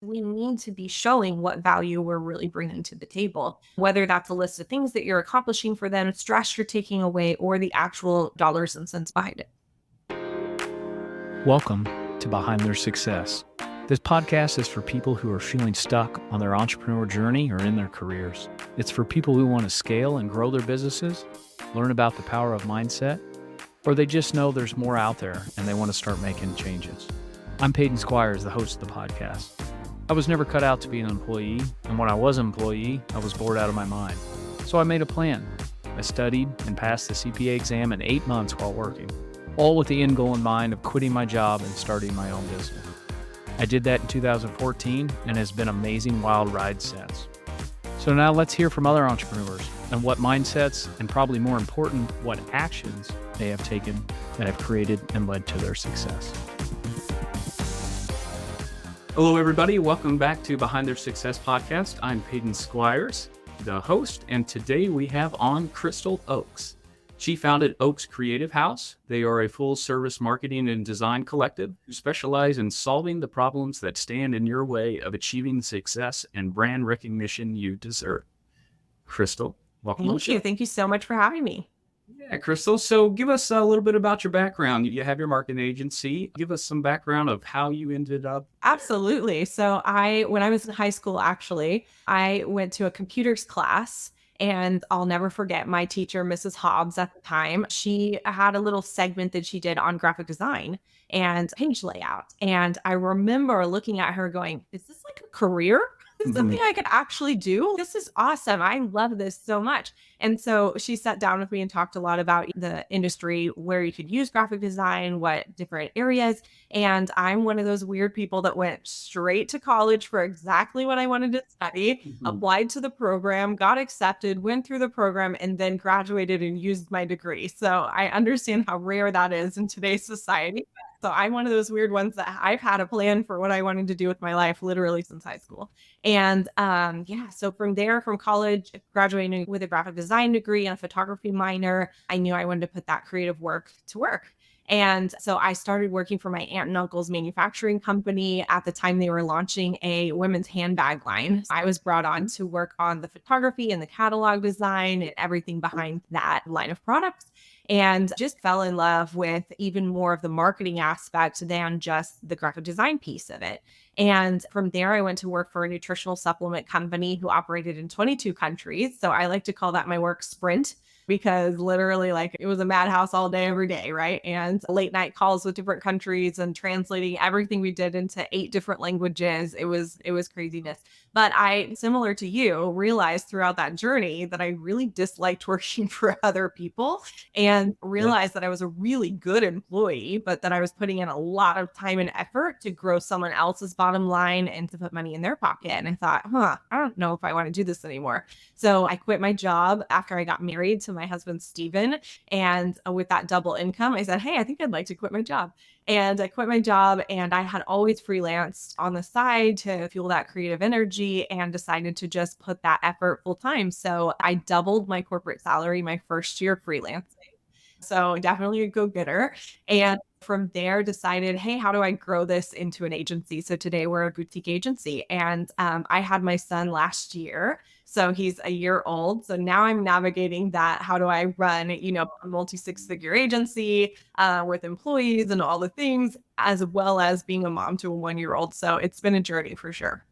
We need to be showing what value we're really bringing to the table, whether that's a list of things that you're accomplishing for them, stress you're taking away, or the actual dollars and cents behind it. Welcome to Behind Their Success. This podcast is for people who are feeling stuck on their entrepreneur journey or in their careers. It's for people who want to scale and grow their businesses, learn about the power of mindset, or they just know there's more out there and they want to start making changes. I'm Peyton Squires, the host of the podcast. I was never cut out to be an employee, and when I was an employee, I was bored out of my mind. So I made a plan. I studied and passed the CPA exam in 8 months while working, all with the end goal in mind of quitting my job and starting my own business. I did that in 2014 and has been an amazing wild ride since. So now let's hear from other entrepreneurs and what mindsets, and probably more important, what actions they have taken that have created and led to their success. Hello, everybody. Welcome back to Behind Their Success podcast. I'm Peyton Squires, the host, and today we have on Crystal Oakes. She founded Oakes Creative House. They are a full-service marketing and design collective who specialize in solving the problems that stand in your way of achieving the success and brand recognition you deserve. Crystal, welcome to the show. Thank you so much for having me. Yeah, Crystal. So give us a little bit about your background. You have your marketing agency. Give us some background of how you ended up. Absolutely. So when I was in high school, actually, I went to a computers class. And I'll never forget my teacher, Mrs. Hobbs, at the time. She had a little segment that she did on graphic design and page layout. And I remember looking at her going, is this like a career? Is this something I could actually do? This is awesome. I love this so much. And so she sat down with me and talked a lot about the industry, where you could use graphic design, what different areas. And I'm one of those weird people that went straight to college for exactly what I wanted to study, applied to the program, got accepted, went through the program, and then graduated and used my degree. So I understand how rare that is in today's society. So I'm one of those weird ones that I've had a plan for what I wanted to do with my life literally since high school. And so from there, from college, graduating with a graphic design degree and a photography minor, I knew I wanted to put that creative work to work. And so I started working for my aunt and uncle's manufacturing company. At the time, they were launching a women's handbag line. I was brought on to work on the photography and the catalog design and everything behind that line of products, and just fell in love with even more of the marketing aspect than just the graphic design piece of it. And from there, I went to work for a nutritional supplement company who operated in 22 countries. So I like to call that my work sprint, because literally it was a madhouse all day, every day, right? And late night calls with different countries and translating everything we did into 8 different languages. It was craziness. But I, similar to you, realized throughout that journey that I really disliked working for other people, and realized that I was a really good employee, but that I was putting in a lot of time and effort to grow someone else's bottom line and to put money in their pocket. And I thought, I don't know if I want to do this anymore. So I quit my job after I got married to my husband, Steven. And with that double income, I said, hey, I think I'd like to quit my job. And I quit my job, and I had always freelanced on the side to fuel that creative energy, and decided to just put that effort full time. So I doubled my corporate salary my first year freelancing. So definitely a go-getter. And from there decided, hey, how do I grow this into an agency? So today we're a boutique agency, and I had my son last year. So he's a year old. So now I'm navigating that. How do I run, a multi-6-figure agency with employees and all the things, as well as being a mom to a 1-year-old. So it's been a journey for sure.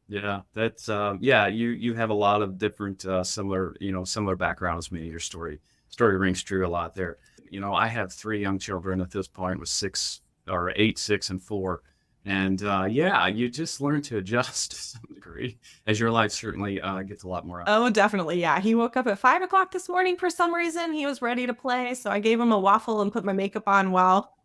Yeah, that's you have a lot of different similar background as me. Your story rings true a lot there. I have 3 young children at this point, with 8, 6, and 4. And you just learn to adjust to some degree as your life certainly gets a lot more out. Oh, definitely. Yeah. He woke up at 5 o'clock this morning for some reason. He was ready to play. So I gave him a waffle and put my makeup on while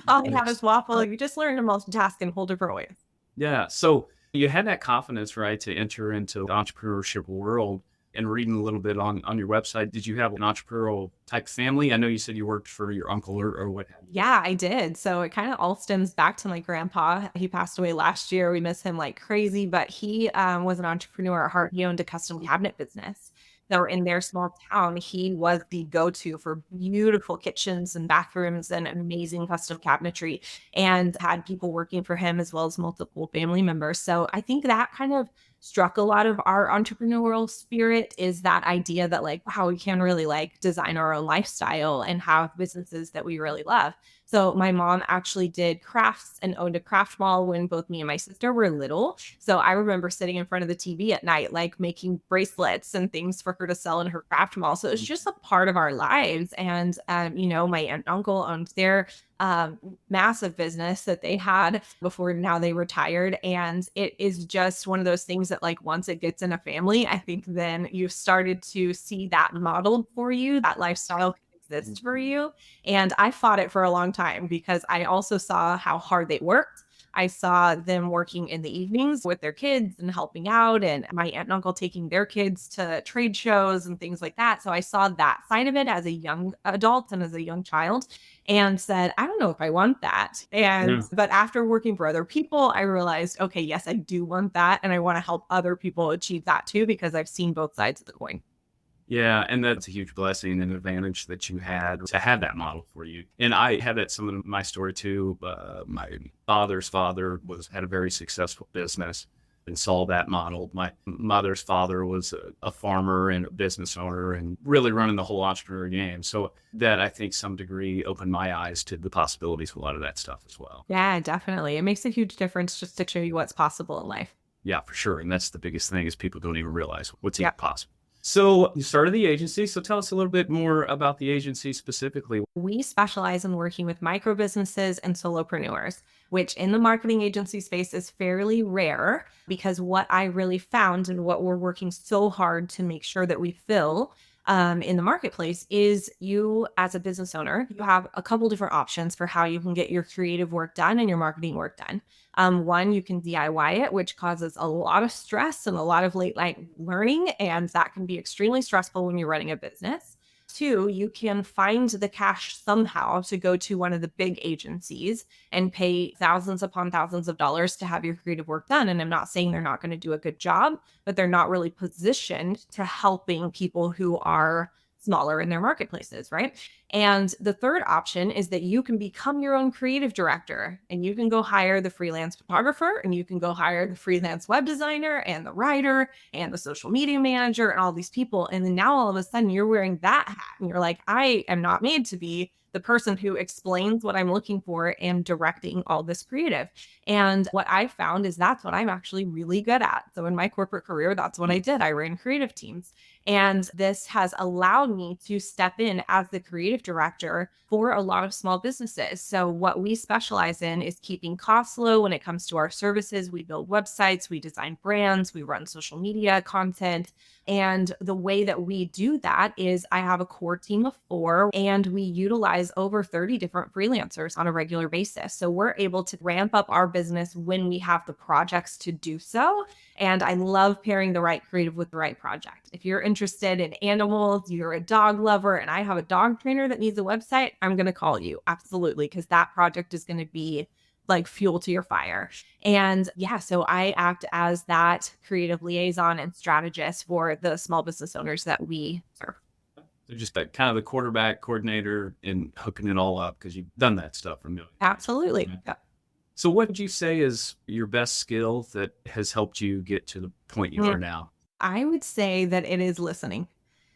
all he had was waffle. You just learn to multitask in whole different ways. Yeah. So you had that confidence, right, to enter into the entrepreneurship world. And reading a little bit on your website, did you have an entrepreneurial type family? I know you said you worked for your uncle or what have you. Yeah, I did. So it kind of all stems back to my grandpa. He passed away last year. We miss him like crazy, but he was an entrepreneur at heart. He owned a custom cabinet business So in their small town, he was the go-to for beautiful kitchens and bathrooms and amazing custom cabinetry, and had people working for him as well as multiple family members. So I think that kind of struck a lot of our entrepreneurial spirit, is that idea that like, wow, we can really like design our own lifestyle and have businesses that we really love. So my mom actually did crafts and owned a craft mall when both me and my sister were little. So I remember sitting in front of the TV at night, like making bracelets and things for her to sell in her craft mall. So it's just a part of our lives. And, my aunt and uncle owned their um, massive business that they had before now they retired. And it is just one of those things that, like, once it gets in a family, I think then you've started to see that modeled for you, that lifestyle can exist for you. And I fought it for a long time because I also saw how hard they worked. I saw them working in the evenings with their kids and helping out, and my aunt and uncle taking their kids to trade shows and things like that. So I saw that side of it as a young adult and as a young child, and said, I don't know if I want that. And, Yeah. but after working for other people, I realized, okay, yes, I do want that. And I want to help other people achieve that too, because I've seen both sides of the coin. Yeah, and that's a huge blessing and advantage that you had to have that model for you. And I had that some of my story too. My father's father had a very successful business and saw that model. My mother's father was a farmer and a business owner and really running the whole entrepreneur game. So that, I think, some degree opened my eyes to the possibilities of a lot of that stuff as well. Yeah, definitely. It makes a huge difference just to show you what's possible in life. Yeah, for sure. And that's the biggest thing, is people don't even realize what's even Yeah. possible. So you started the agency. So tell us a little bit more about the agency specifically. We specialize in working with micro businesses and solopreneurs, which in the marketing agency space is fairly rare, because what I really found and what we're working so hard to make sure that we fill in the marketplace is, you as a business owner, you have a couple different options for how you can get your creative work done and your marketing work done. One, you can DIY it, which causes a lot of stress and a lot of late night learning, and that can be extremely stressful when you're running a business. Two, you can find the cash somehow to go to one of the big agencies and pay thousands upon thousands of dollars to have your creative work done. And I'm not saying they're not going to do a good job, but they're not really positioned to helping people who are smaller in their marketplaces, right? And the third option is that you can become your own creative director, and you can go hire the freelance photographer, and you can go hire the freelance web designer and the writer and the social media manager and all these people. And then now all of a sudden you're wearing that hat and you're like, I am not made to be the person who explains what I'm looking for and directing all this creative. And what I found is that's what I'm actually really good at. So in my corporate career, that's what I did. I ran creative teams. And this has allowed me to step in as the creative director for a lot of small businesses. So what we specialize in is keeping costs low when it comes to our services. We build websites, we design brands, we run social media content. And the way that we do that is, I have a core team of 4, and we utilize over 30 different freelancers on a regular basis. So we're able to ramp up our business when we have the projects to do so. And I love pairing the right creative with the right project. If you're interested in animals, you're a dog lover, and I have a dog trainer that needs a website, I'm going to call you. Absolutely. Because that project is going to be like fuel to your fire. And yeah, so I act as that creative liaison and strategist for the small business owners that we serve. So just that kind of the quarterback, coordinator, and hooking it all up, because you've done that stuff for a million times. Absolutely. Yeah. So what would you say is your best skill that has helped you get to the point you are now? I would say that it is listening.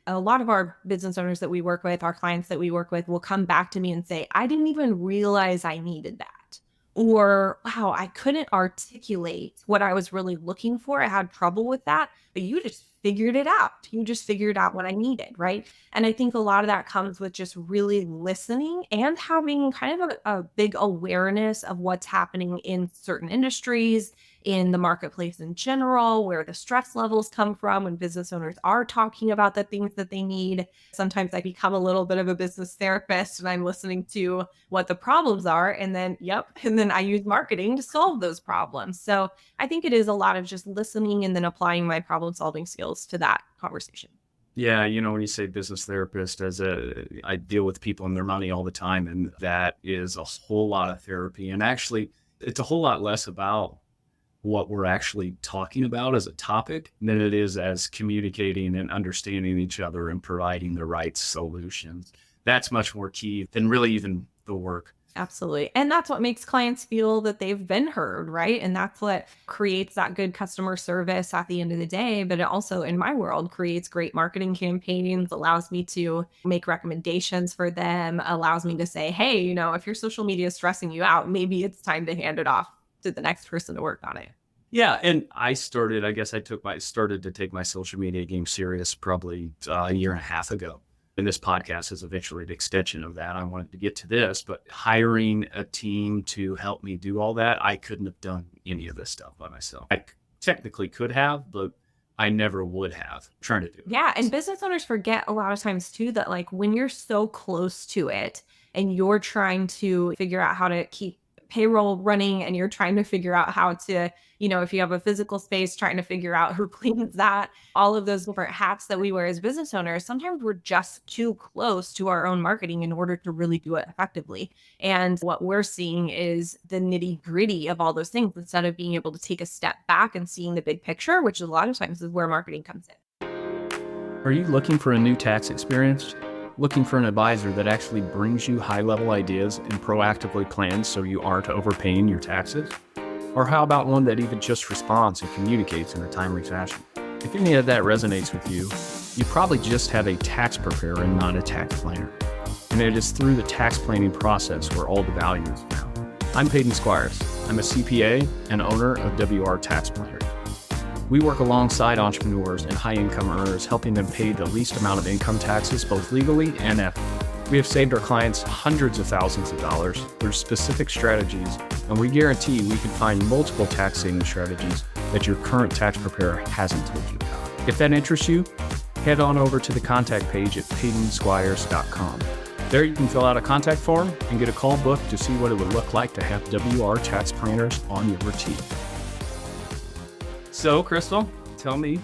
A lot of our business owners that we work with, our clients that we work with, will come back to me and say, I didn't even realize I needed that. Or, wow, I couldn't articulate what I was really looking for. I had trouble with that, but you just figured it out. You just figured out what I needed, right? And I think a lot of that comes with just really listening and having kind of a big awareness of what's happening in certain industries, in the marketplace in general, where the stress levels come from when business owners are talking about the things that they need. Sometimes I become a little bit of a business therapist, and I'm listening to what the problems are. And then, and then I use marketing to solve those problems. So I think it is a lot of just listening and then applying my problem solving skills to that conversation. Yeah, when you say business therapist, I deal with people and their money all the time, and that is a whole lot of therapy. And actually, it's a whole lot less about what we're actually talking about as a topic than it is as communicating and understanding each other and providing the right solutions. That's much more key than really even the work. Absolutely. And that's what makes clients feel that they've been heard, right? And that's what creates that good customer service at the end of the day. But it also, in my world, creates great marketing campaigns, allows me to make recommendations for them, allows me to say, hey, if your social media is stressing you out, maybe it's time to hand it off to the next person to work on it. Yeah, and I guess started to take my social media game serious probably a year and a half ago. And this podcast is eventually an extension of that. I wanted to get to this, but hiring a team to help me do all that, I couldn't have done any of this stuff by myself. I technically could have, but I never would have trying to do Yeah, it. and business owners forget a lot of times too that like when you're so close to it and you're trying to figure out how to keep payroll running and you're trying to figure out how to, if you have a physical space, trying to figure out who cleans that, all of those different hats that we wear as business owners, sometimes we're just too close to our own marketing in order to really do it effectively. And what we're seeing is the nitty gritty of all those things instead of being able to take a step back and seeing the big picture, which a lot of times is where marketing comes in. Are you looking for a new tax experience? Looking for an advisor that actually brings you high-level ideas and proactively plans so you aren't overpaying your taxes? Or how about one that even just responds and communicates in a timely fashion? If any of that resonates with you, you probably just have a tax preparer and not a tax planner. And it is through the tax planning process where all the value is found. I'm Peyton Squires. I'm a CPA and owner of WR Tax Planners. We work alongside entrepreneurs and high-income earners, helping them pay the least amount of income taxes, both legally and ethically. We have saved our clients hundreds of thousands of dollars through specific strategies, and we guarantee we can find multiple tax saving strategies that your current tax preparer hasn't told you about. If that interests you, head on over to the contact page at PeytonSquires.com. There you can fill out a contact form and get a call booked to see what it would look like to have WR Tax Planners on your team. So, Crystal, tell me,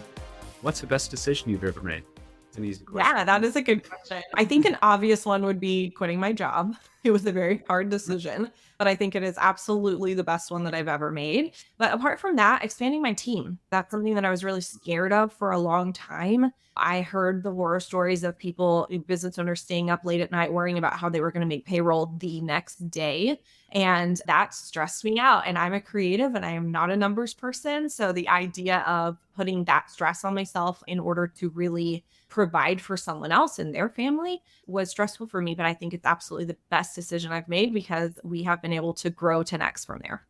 what's the best decision you've ever made? It's an easy question. Yeah, that is a good question. I think an obvious one would be quitting my job. It was a very hard decision, but I think it is absolutely the best one that I've ever made. But apart from that, expanding my team. That's something that I was really scared of for a long time. I heard the horror stories of people, business owners staying up late at night worrying about how they were going to make payroll the next day. And that stressed me out. And I'm a creative and I am not a numbers person. So the idea of putting that stress on myself in order to really provide for someone else and their family was stressful for me. But I think it's absolutely the best decision I've made because we have been able to grow 10x from there.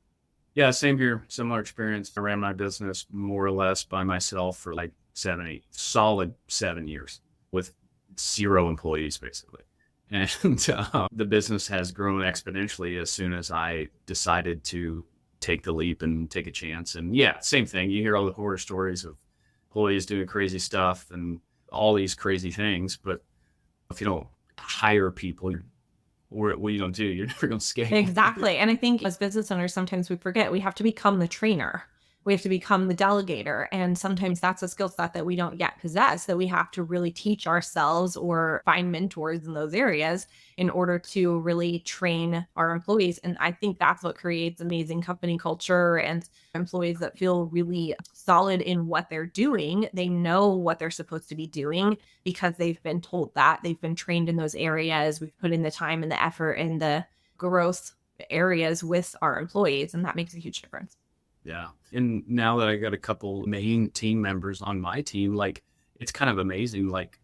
Yeah, same here. Similar experience. I ran my business more or less by myself for like solid 7 years with 0 employees, basically. And the business has grown exponentially as soon as I decided to take the leap and take a chance. And yeah, same thing. You hear all the horror stories of employees doing crazy stuff and all these crazy things. But if you don't hire people, what are you going to do? You're never going to scale. Exactly. And I think as business owners, sometimes we forget we have to become the trainer. We have to become the delegator. And sometimes that's a skill set that we don't yet possess, that we have to really teach ourselves or find mentors in those areas in order to really train our employees. And I think that's what creates amazing company culture and employees that feel really solid in what they're doing. They know what they're supposed to be doing because they've been told that. They've been trained in those areas. We've put in the time and the effort and the growth areas with our employees. And that makes a huge difference. Yeah. And now that I got a couple main team members on my team, like it's kind of amazing. Like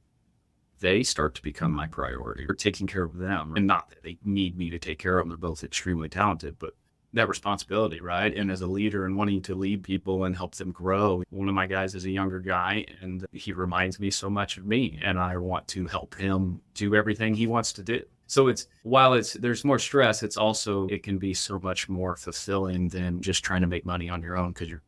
they start to become my priority or taking care of them. And not that they need me to take care of them. They're both extremely talented, but that responsibility, right? And as a leader and wanting to lead people and help them grow. One of my guys is a younger guy and he reminds me so much of me and I want to help him do everything he wants to do. So there's more stress, it can be so much more fulfilling than just trying to make money on your own because you're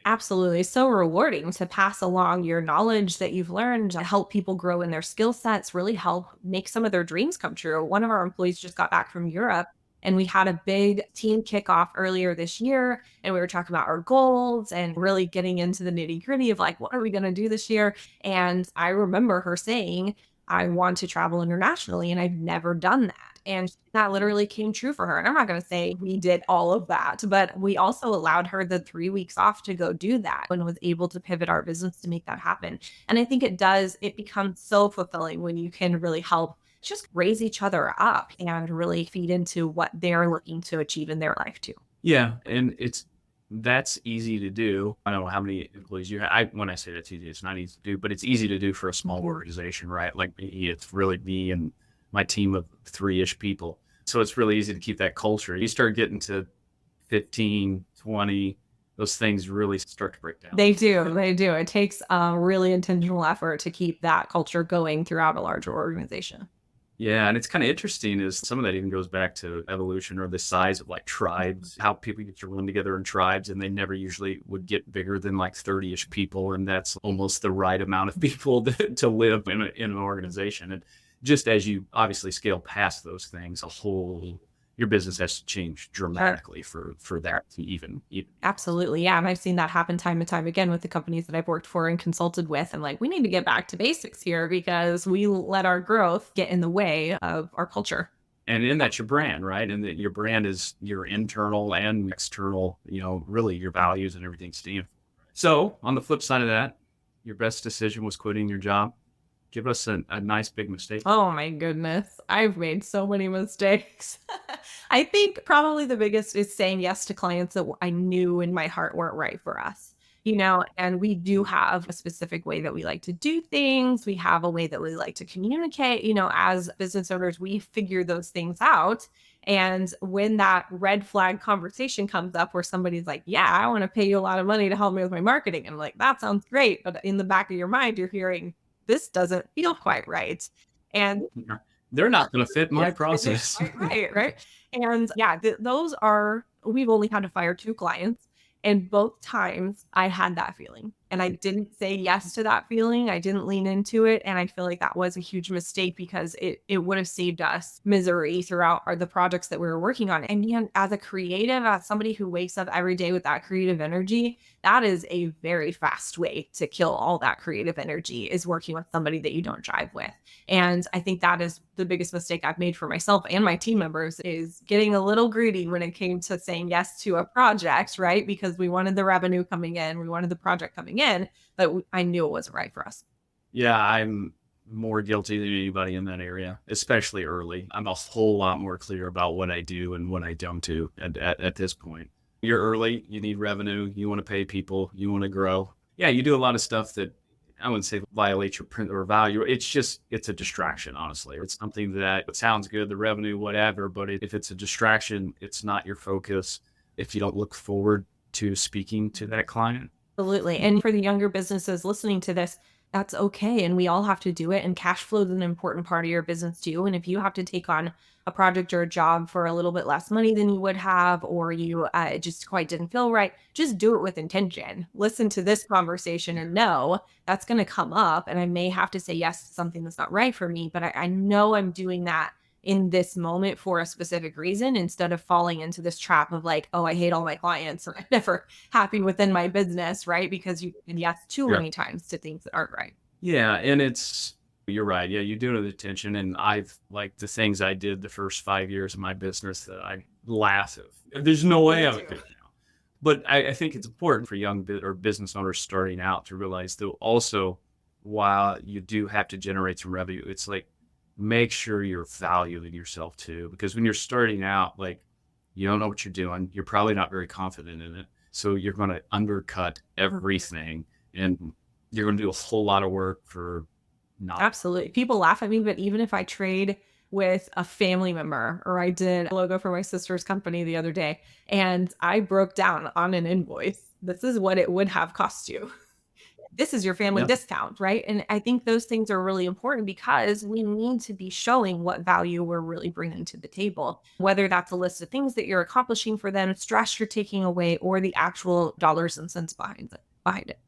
Absolutely. So rewarding to pass along your knowledge that you've learned, to help people grow in their skill sets, really help make some of their dreams come true. One of our employees just got back from Europe and we had a big team kickoff earlier this year. And we were talking about our goals and really getting into the nitty gritty of like, what are we going to do this year? And I remember her saying, I want to travel internationally and I've never done that. And that literally came true for her. And I'm not going to say we did all of that, but we also allowed her the 3 weeks off to go do that and was able to pivot our business to make that happen. And I think it becomes so fulfilling when you can really help just raise each other up and really feed into what they're looking to achieve in their life too. Yeah, and that's easy to do. I don't know how many employees you have. When I say that's easy, it's not easy to do, but it's easy to do for a small organization, right? Like me, it's really me and my team of three-ish people. So it's really easy to keep that culture. You start getting to 15, 20, those things really start to break down. They do. They do. It takes a really intentional effort to keep that culture going throughout a larger organization. Yeah, and it's kind of interesting is some of that even goes back to evolution or the size of like tribes, how people get to run together in tribes, and they never usually would get bigger than like 30-ish people, and that's almost the right amount of people to live in an organization. And just as you obviously scale past those things, your business has to change dramatically for that to even. Absolutely. Yeah. And I've seen that happen time and time again with the companies that I've worked for and consulted with. And like, we need to get back to basics here because we let our growth get in the way of our culture. And in that your brand, right? And that your brand is your internal and external, really your values and everything stand for. So on the flip side of that, your best decision was quitting your job. Give us a nice big mistake. Oh my goodness. I've made so many mistakes. I think probably the biggest is saying yes to clients that I knew in my heart weren't right for us. And we do have a specific way that we like to do things. We have a way that we like to communicate. As business owners, we figure those things out. And when that red flag conversation comes up where somebody's like, yeah, I want to pay you a lot of money to help me with my marketing. And I'm like, that sounds great. But in the back of your mind, you're hearing, this doesn't feel quite right. And they're not going to fit my process. right. And yeah, we've only had to fire 2 clients. And both times I had that feeling and I didn't say yes to that feeling. I didn't lean into it. And I feel like that was a huge mistake because it would have saved us misery throughout the projects that we were working on. And as a creative, as somebody who wakes up every day with that creative energy, that is a very fast way to kill all that creative energy is working with somebody that you don't jive with. And I think that is the biggest mistake I've made for myself and my team members is getting a little greedy when it came to saying yes to a project, right? Because we wanted the revenue coming in, we wanted the project coming in, but I knew it wasn't right for us. Yeah, I'm more guilty than anybody in that area, especially early. I'm a whole lot more clear about what I do and what I don't do at this point. You're early, you need revenue, you want to pay people, you want to grow. Yeah, you do a lot of stuff that I wouldn't say violates your print or value. It's a distraction, honestly. It's something that sounds good, the revenue, whatever, but if it's a distraction, it's not your focus. If you don't look forward to speaking to that client. Absolutely. And for the younger businesses listening to this, that's okay. And we all have to do it. And cash flow is an important part of your business too. And if you have to take on a project or a job for a little bit less money than you would have, or you just quite didn't feel right, just do it with intention. Listen to this conversation and know that's going to come up. And I may have to say yes to something that's not right for me, but I know I'm doing that in this moment for a specific reason instead of falling into this trap of like, oh, I hate all my clients and I'm never happy within my business, right? Because you said yes too many times to things that aren't right. Yeah, and you're right. Yeah, you do it with attention. And I've like the things I did the first 5 years of my business that I laugh at. There's no way I would do it now. But I think it's important for young or business owners starting out to realize that also, while you do have to generate some revenue, it's like, make sure you're valuing yourself too, because when you're starting out, like you don't know what you're doing, you're probably not very confident in it. So you're going to undercut everything and you're going to do a whole lot of work for not. Absolutely. People laugh at me, but even if I trade with a family member or I did a logo for my sister's company the other day and I broke down on an invoice, this is what it would have cost you. This is your family discount, right? And I think those things are really important because we need to be showing what value we're really bringing to the table, whether that's a list of things that you're accomplishing for them, stress you're taking away, or the actual dollars and cents behind it.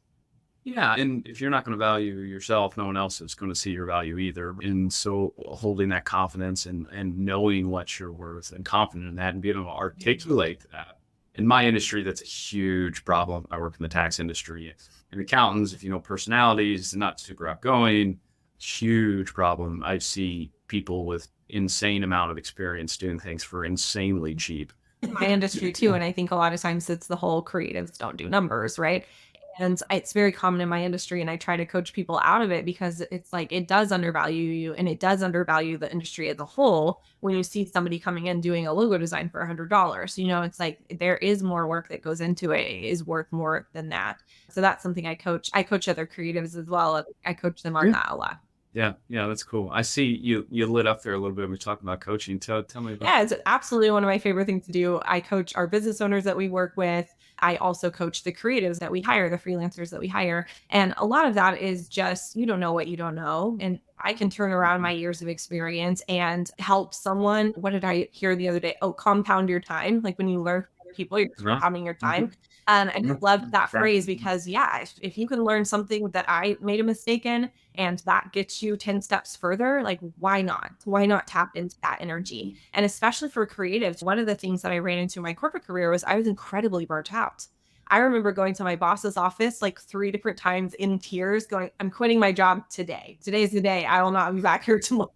Yeah. And if you're not going to value yourself, no one else is going to see your value either. And so holding that confidence and knowing what you're worth and confident in that and being able to articulate that. In my industry, that's a huge problem. I work in the tax industry. And accountants, if you know personalities, not super outgoing, Huge problem. I see people with insane amount of experience doing things for insanely cheap. In my industry too. And I think a lot of times it's the whole creatives don't do numbers, right? And it's very common in my industry. And I try to coach people out of it because it's like it does undervalue you and it does undervalue the industry as a whole. When you see somebody coming in doing a logo design for $100, it's like there is more work that goes into it. It is worth more than that. So that's something I coach. I coach other creatives as well. I coach them on Yeah. that a lot. Yeah, yeah, that's cool. I see you lit up there a little bit when we talking about coaching. Tell me about. Yeah, it's absolutely one of my favorite things to do. I coach our business owners that we work with. I also coach the creatives that we hire, the freelancers that we hire. And a lot of that is just you don't know what you don't know. And I can turn around my years of experience and help someone. What did I hear the other day? Oh, compound your time. Like when you learn from other people, you're Right. compounding your time. Mhm. And I just loved that Right. phrase because, yeah, if you can learn something that I made a mistake in, and that gets you 10 steps further, like why not? Why not tap into that energy? And especially for creatives, one of the things that I ran into in my corporate career was I was incredibly burnt out. I remember going to my boss's office like 3 different times in tears, going, I'm quitting my job today. Today's the day. I will not be back here tomorrow.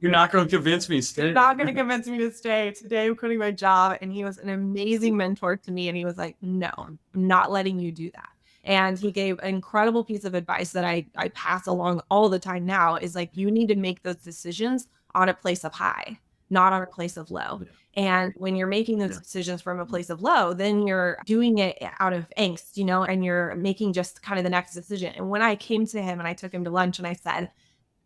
You're not going to convince me. You're Stay. not going to convince me to stay. Today I'm quitting my job. And he was an amazing mentor to me. And he was like, no, I'm not letting you do that. And he gave an incredible piece of advice that I pass along all the time now is like, you need to make those decisions on a place of high, not on a place of low. Yeah. And when you're making those Yeah. decisions from a place of low, then you're doing it out of angst, and you're making just kind of the next decision. And when I came to him and I took him to lunch and I said,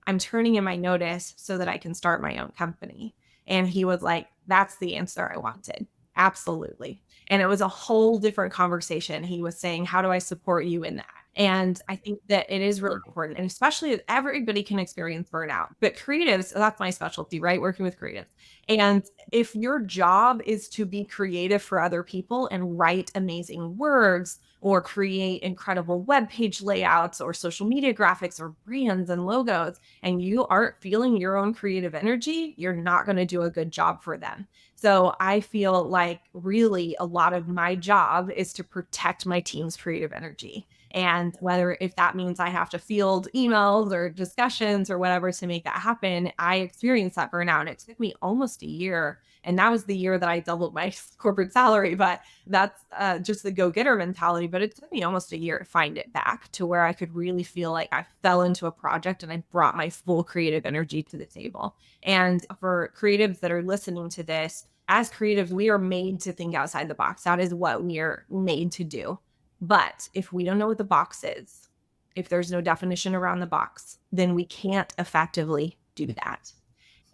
I'm turning in my notice so that I can start my own company. And he was like, that's the answer I wanted. Absolutely. And it was a whole different conversation. He was saying, how do I support you in that? And I think that it is really important. And especially everybody can experience burnout, but creatives, that's my specialty, right? Working with creatives. And if your job is to be creative for other people and write amazing words or create incredible web page layouts or social media graphics or brands and logos, and you aren't feeling your own creative energy, you're not going to do a good job for them. So I feel like really a lot of my job is to protect my team's creative energy. And whether if that means I have to field emails or discussions or whatever to make that happen, I experienced that burnout. And it took me almost a year. And that was the year that I doubled my corporate salary. But that's just the go-getter mentality. But it took me almost a year to find it back to where I could really feel like I fell into a project and I brought my full creative energy to the table. And for creatives that are listening to this, as creatives, we are made to think outside the box. That is what we are made to do. But if we don't know what the box is, if there's no definition around the box, then we can't effectively do that.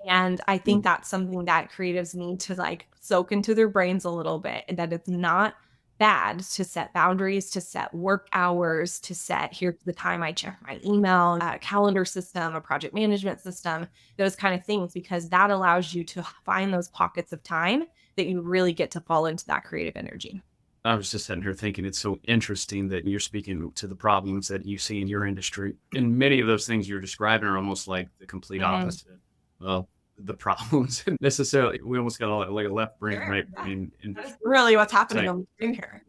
And I think that's something that creatives need to like soak into their brains a little bit, and that it's not bad to set boundaries, to set work hours, to set here's the time I check my email, a calendar system, a project management system, those kind of things, because that allows you to find those pockets of time that you really get to fall into that creative energy. I was just sitting here thinking it's so interesting that you're speaking to the problems that you see in your industry. And many of those things you're describing are almost like the complete Mhm. opposite. Well, the problems necessarily, we almost got like a left brain, Sure. right Yeah. brain. That's really what's It's happening like, in here.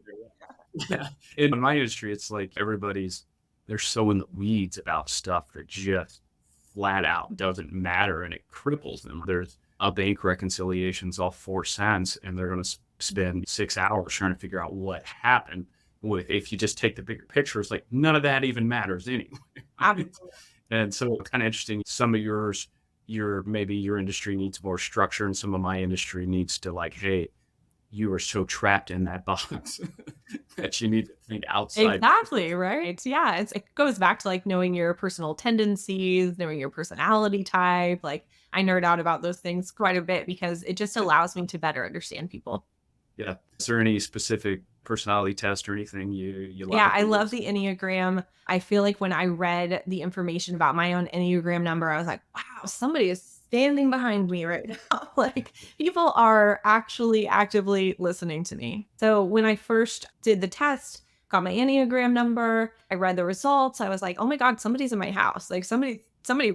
yeah. In my industry, it's like they're so in the weeds about stuff that just flat out doesn't matter and it cripples them. There's a bank reconciliations all 4 cents and they're going to spend 6 hours trying to figure out what happened. With if you just take the bigger picture, it's like none of that even matters anyway. Absolutely. And so kind of interesting. Some of maybe your industry needs more structure and some of my industry needs to like, hey, you are so trapped in that box that you need to think outside. Exactly, right? Yeah, it goes back to like knowing your personal tendencies, knowing your personality type. Like I nerd out about those things quite a bit because it just allows me to better understand people. Yeah. Is there any specific personality test or anything you Yeah, like? I love the Enneagram. I feel like when I read the information about my own Enneagram number, I was like, wow, somebody is standing behind me right now. Like people are actually actively listening to me. So when I first did the test, got my Enneagram number, I read the results, I was like, oh my God, somebody's in my house. Like somebody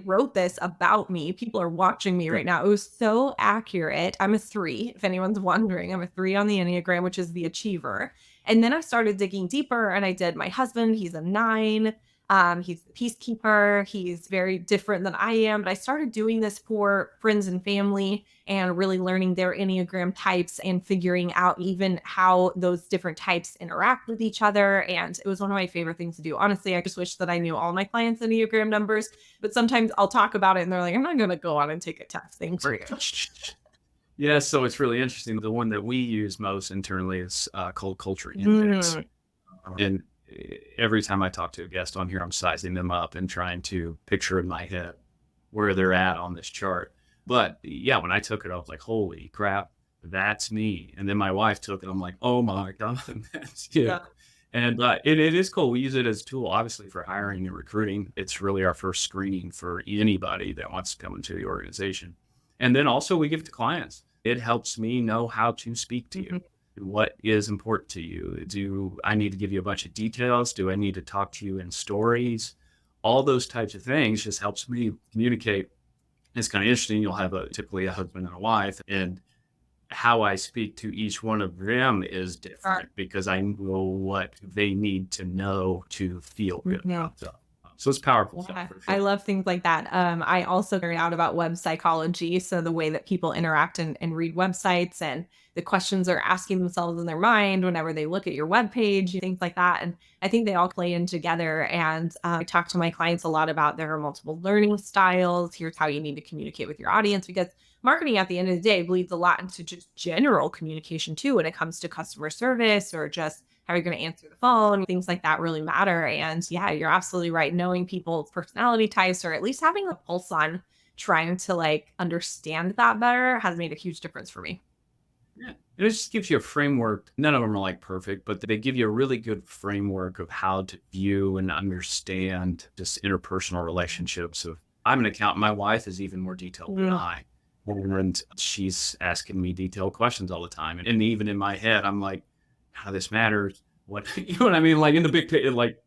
wrote this about me. People are watching me right now. It was so accurate. I'm a 3, if anyone's wondering. I'm a 3 on the Enneagram, which is the achiever. And then I started digging deeper and I did my husband, he's a 9. He's the peacekeeper. He's very different than I am. But I started doing this for friends and family and really learning their Enneagram types and figuring out even how those different types interact with each other. And it was one of my favorite things to do. Honestly, I just wish that I knew all my clients' Enneagram numbers, but sometimes I'll talk about it and they're like, I'm not going to go on and take a test thing for you. Yeah, so it's really interesting. The one that we use most internally is cold culture index. And every time I talk to a guest on here, I'm sizing them up and trying to picture in my head where they're at on this chart. But yeah, when I took it, I was like, holy crap, that's me. And then my wife took it. I'm like, oh my God, that's you. Yeah. And it is cool. We use it as a tool, obviously, for hiring and recruiting. It's really our first screening for anybody that wants to come into the organization. And then also we give it to clients. It helps me know how to speak to you. What is important to you? Do I need to give you a bunch of details? Do I need to talk to you in stories? All those types of things just helps me communicate. It's kind of interesting. You'll have typically a husband and a wife, and how I speak to each one of them is different because I know what they need to know to feel good about them. So it's powerful stuff for sure. I love things like that. I also figured out about web psychology. So the way that people interact and read websites and the questions they're asking themselves in their mind whenever they look at your web page, things like that. And I think they all play in together. And I talk to my clients a lot about there are multiple learning styles. Here's how you need to communicate with your audience, because marketing at the end of the day bleeds a lot into just general communication too when it comes to customer service or just how you're going to answer the phone. Things like that really matter. And yeah, you're absolutely right. Knowing people's personality types, or at least having a pulse on trying to like understand that better, has made a huge difference for me. Yeah. It just gives you a framework. None of them are like perfect, but they give you a really good framework of how to view and understand just interpersonal relationships. Of I'm an accountant. My wife is even more detailed than I. And she's asking me detailed questions all the time. And even in my head, I'm like, how this matters. What, you know what I mean? Like in the big picture, like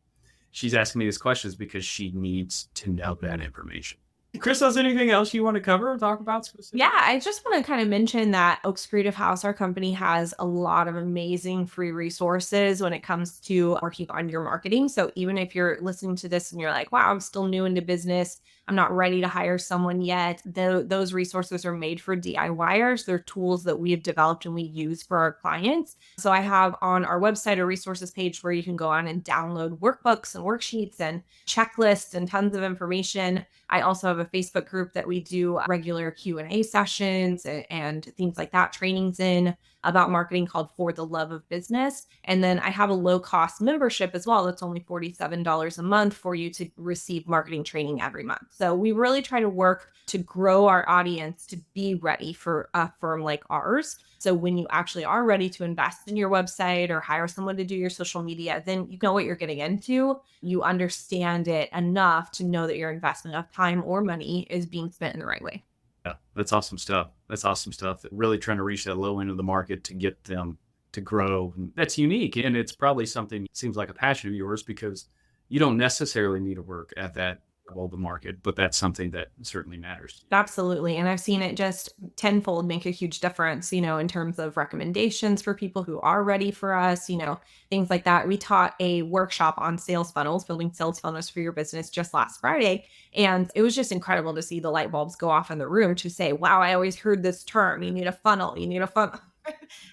she's asking me these questions because she needs to know that information. Chris, is anything else you want to cover or talk about specifically? Yeah, I just want to kind of mention that Oaks Creative House, our company, has a lot of amazing free resources when it comes to working on your marketing. So even if you're listening to this and you're like, wow, I'm still new into business, I'm not ready to hire someone yet, those resources are made for DIYers. They're tools that we have developed and we use for our clients. So I have on our website a resources page where you can go on and download workbooks and worksheets and checklists and tons of information. I also have a Facebook group that we do regular Q&A sessions and things like that, trainings in about marketing, called For the Love of Business. And then I have a low cost membership as well. That's only $47 a month for you to receive marketing training every month. So we really try to work to grow our audience to be ready for a firm like ours. So when you actually are ready to invest in your website or hire someone to do your social media, then you know what you're getting into. You understand it enough to know that your investment of time or money is being spent in the right way. Yeah, that's awesome stuff. That's awesome stuff. Really trying to reach that low end of the market to get them to grow. That's unique. And it's probably something that seems like a passion of yours because you don't necessarily need to work at that level of the market, but that's something that certainly matters. Absolutely. And I've seen it just tenfold make a huge difference, in terms of recommendations for people who are ready for us, things like that. We taught a workshop on sales funnels, building sales funnels for your business, just last Friday. And it was just incredible to see the light bulbs go off in the room to say, wow, I always heard this term. You need a funnel. You need a funnel.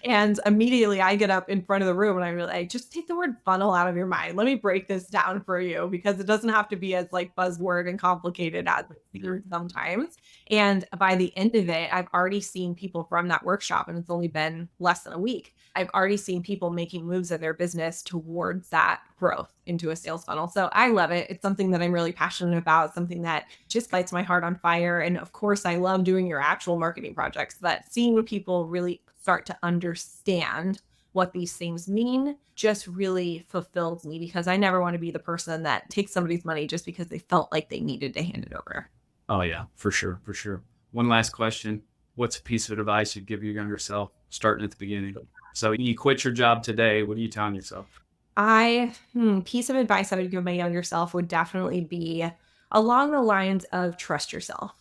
And immediately I get up in front of the room and I'm like, just take the word funnel out of your mind. Let me break this down for you, because it doesn't have to be as like buzzword and complicated as it seems sometimes. And by the end of it, I've already seen people from that workshop, and it's only been less than a week. I've already seen people making moves in their business towards that growth into a sales funnel. So I love it. It's something that I'm really passionate about, something that just lights my heart on fire. And of course, I love doing your actual marketing projects, but seeing people really start to understand what these things mean just really fulfills me, because I never want to be the person that takes somebody's money just because they felt like they needed to hand it over. Oh, yeah, for sure. For sure. One last question. What's a piece of advice you'd give your younger self starting at the beginning? So you quit your job today. What are you telling yourself? Piece of advice I would give my younger self would definitely be along the lines of trust yourself,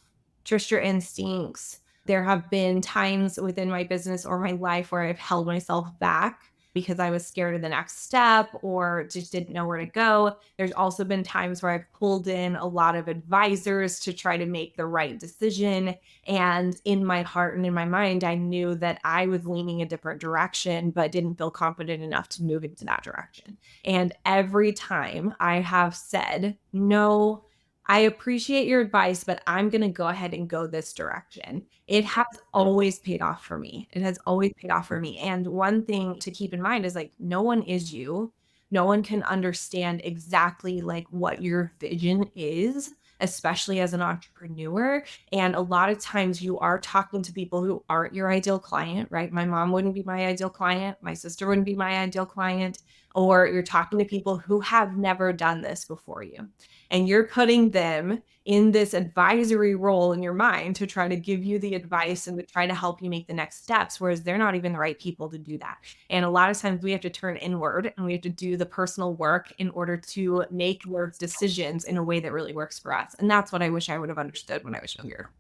trust your instincts. There have been times within my business or my life where I've held myself back because I was scared of the next step or just didn't know where to go. There's also been times where I've pulled in a lot of advisors to try to make the right decision. And in my heart and in my mind, I knew that I was leaning a different direction, but didn't feel confident enough to move into that direction. And every time I have said, no, I appreciate your advice, but I'm going to go ahead and go this direction. It has always paid off for me. It has always paid off for me. And one thing to keep in mind is like, no one is you. No one can understand exactly like what your vision is, especially as an entrepreneur. And a lot of times you are talking to people who aren't your ideal client, right? My mom wouldn't be my ideal client. My sister wouldn't be my ideal client. Or you're talking to people who have never done this before you. And you're putting them in this advisory role in your mind to try to give you the advice and to try to help you make the next steps, whereas they're not even the right people to do that. And a lot of times we have to turn inward and we have to do the personal work in order to make those decisions in a way that really works for us. And that's what I wish I would have understood when I was younger.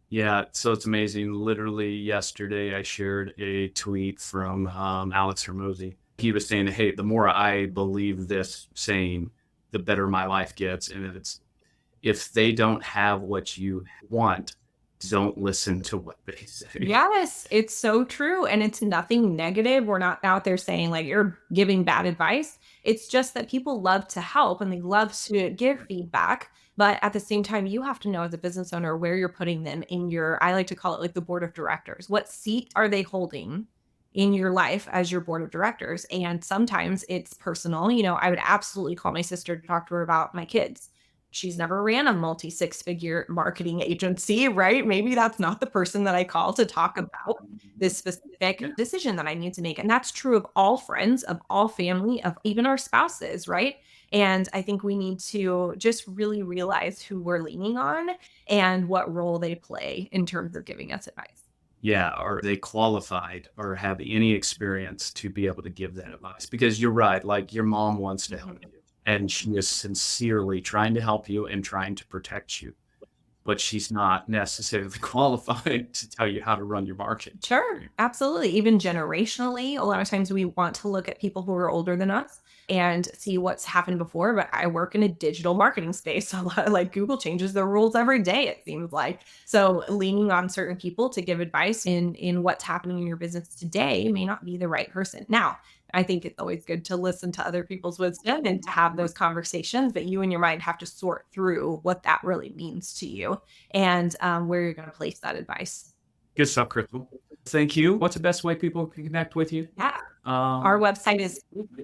Yeah, so it's amazing. Literally yesterday, I shared a tweet from Alex Hermosi. He was saying, hey, the more I believe this saying, the better my life gets. And it's, if they don't have what you want, don't listen to what they say. Yes, it's so true. And it's nothing negative. We're not out there saying like you're giving bad advice. It's just that people love to help and they love to give feedback. But at the same time, you have to know as a business owner where you're putting them in your, I like to call it like the board of directors. What seat are they holding in your life as your board of directors? And sometimes it's personal. I would absolutely call my sister to talk to her about my kids. She's never ran a multi six-figure marketing agency, right? Maybe that's not the person that I call to talk about this specific decision that I need to make. And that's true of all friends, of all family, of even our spouses, right? And I think we need to just really realize who we're leaning on and what role they play in terms of giving us advice. Yeah, are they qualified or have any experience to be able to give that advice? Because you're right, like your mom wants to help you, and she is sincerely trying to help you and trying to protect you, but she's not necessarily qualified to tell you how to run your market. Sure, absolutely. Even generationally, a lot of times we want to look at people who are older than us and see what's happened before. But I work in a digital marketing space. A lot of like Google changes their rules every day, it seems like. So leaning on certain people to give advice in what's happening in your business today may not be the right person. Now, I think it's always good to listen to other people's wisdom and to have those conversations, but you and your mind have to sort through what that really means to you and where you're going to place that advice. Good stuff, Crystal. Thank you. What's the best way people can connect with you? Yeah. Our website is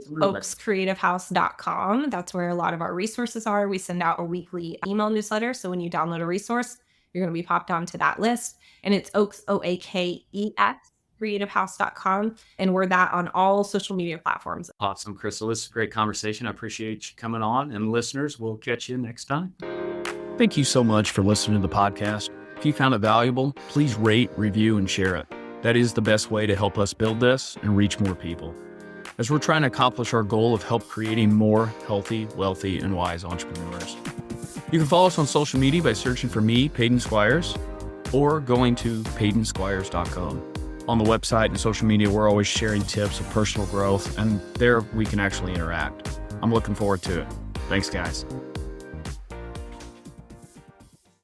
oakscreativehouse.com. That's where a lot of our resources are. We send out a weekly email newsletter. So when you download a resource, you're going to be popped onto that list. And it's Oaks, OAKES, creativehouse.com. And we're that on all social media platforms. Awesome, Crystal. This is a great conversation. I appreciate you coming on. And listeners, we'll catch you next time. Thank you so much for listening to the podcast. If you found it valuable, please rate, review, and share it. That is the best way to help us build this and reach more people, as we're trying to accomplish our goal of help creating more healthy, wealthy, and wise entrepreneurs. You can follow us on social media by searching for me, Peyton Squires, or going to PeytonSquires.com. On the website and social media, we're always sharing tips of personal growth, and there we can actually interact. I'm looking forward to it. Thanks, guys.